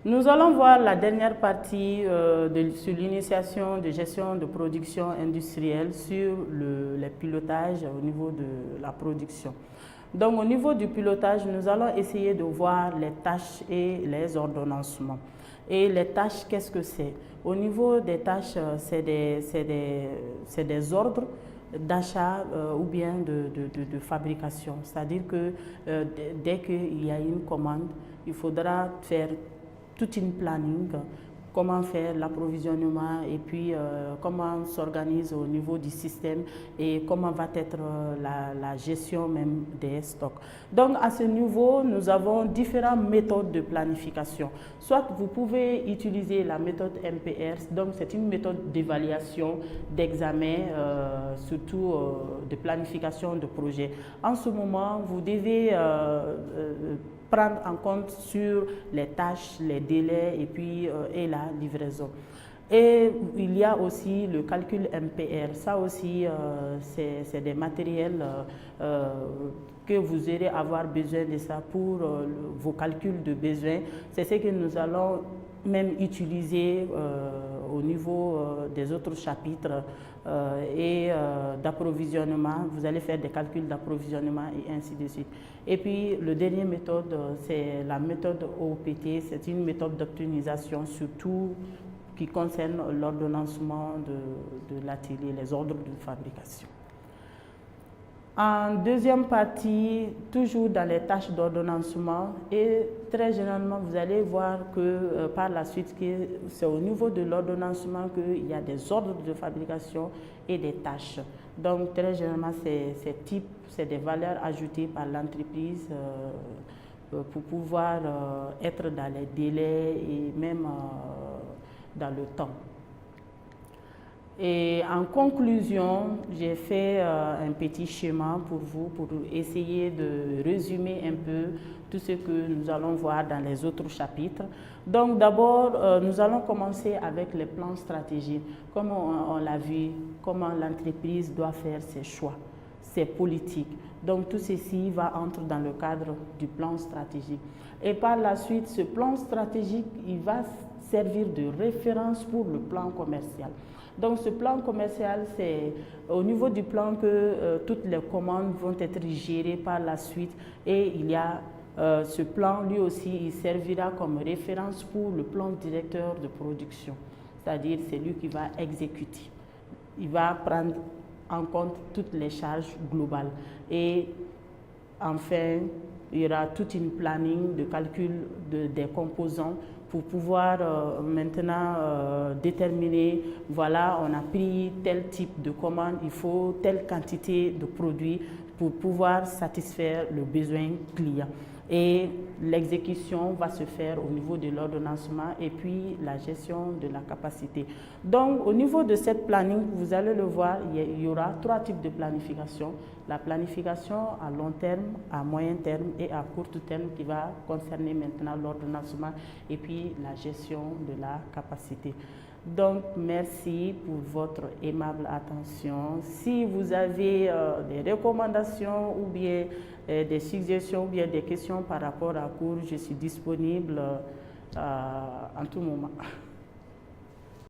Nous allons voir la dernière partie sur l'initiation de gestion de production industrielle sur le pilotage au niveau de la production. Donc au niveau du pilotage, nous allons essayer de voir les tâches et les ordonnancements. Et les tâches, qu'est-ce que c'est? Au niveau des tâches, c'est des ordres d'achat ou bien de fabrication. C'est-à-dire que dès qu'il y a une commande, il faudra faire toute une planning, comment faire l'approvisionnement et puis comment s'organise au niveau du système et comment va être la gestion même des stocks. Donc à ce niveau, nous avons différentes méthodes de planification. Soit vous pouvez utiliser la méthode MPR, donc c'est une méthode d'évaluation, d'examen, surtout de planification de projet. En ce moment, vous devez prendre en compte sur les tâches, les délais et puis et la livraison. Et il y a aussi le calcul MPR. Ça aussi, c'est des matériels que vous aurez avoir besoin de ça pour vos calculs de besoin. C'est ce que nous allons même utiliser au niveau des autres chapitres et d'approvisionnement. Vous allez faire des calculs d'approvisionnement et ainsi de suite. Et puis, le dernier méthode, c'est la méthode OPT. C'est une méthode d'optimisation surtout qui concerne l'ordonnancement de l'atelier, les ordres de fabrication. En deuxième partie, toujours dans les tâches d'ordonnancement, et très généralement, vous allez voir que par la suite, c'est au niveau de l'ordonnancement qu'il y a des ordres de fabrication et des tâches. Donc, très généralement, c'est des valeurs ajoutées par l'entreprise pour pouvoir être dans les délais et même dans le temps. Et en conclusion, j'ai fait un petit schéma pour vous, pour essayer de résumer un peu tout ce que nous allons voir dans les autres chapitres. Donc d'abord, nous allons commencer avec les plans stratégiques. Comme on l'a vu, comment l'entreprise doit faire ses choix, ses politiques. Donc tout ceci va entrer dans le cadre du plan stratégique. Et par la suite, ce plan stratégique, il va servir de référence pour le plan commercial. Donc ce plan commercial, c'est au niveau du plan que toutes les commandes vont être gérées par la suite et il y a ce plan, lui aussi, il servira comme référence pour le plan directeur de production, c'est-à-dire c'est lui qui va exécuter. Il va prendre en compte toutes les charges globales et enfin, il y aura toute une planning de calcul des composants pour pouvoir maintenant déterminer, voilà, on a pris tel type de commande, il faut telle quantité de produits pour pouvoir satisfaire le besoin client. Et l'exécution va se faire au niveau de l'ordonnancement et puis la gestion de la capacité. Donc, au niveau de cette planning, vous allez le voir, il y aura 3 types de planification. La planification à long terme, à moyen terme et à court terme qui va concerner maintenant l'ordonnancement et puis la gestion de la capacité. Donc, merci pour votre aimable attention. Si vous avez des recommandations ou bien des suggestions ou bien des questions par rapport à cours, je suis disponible en tout moment.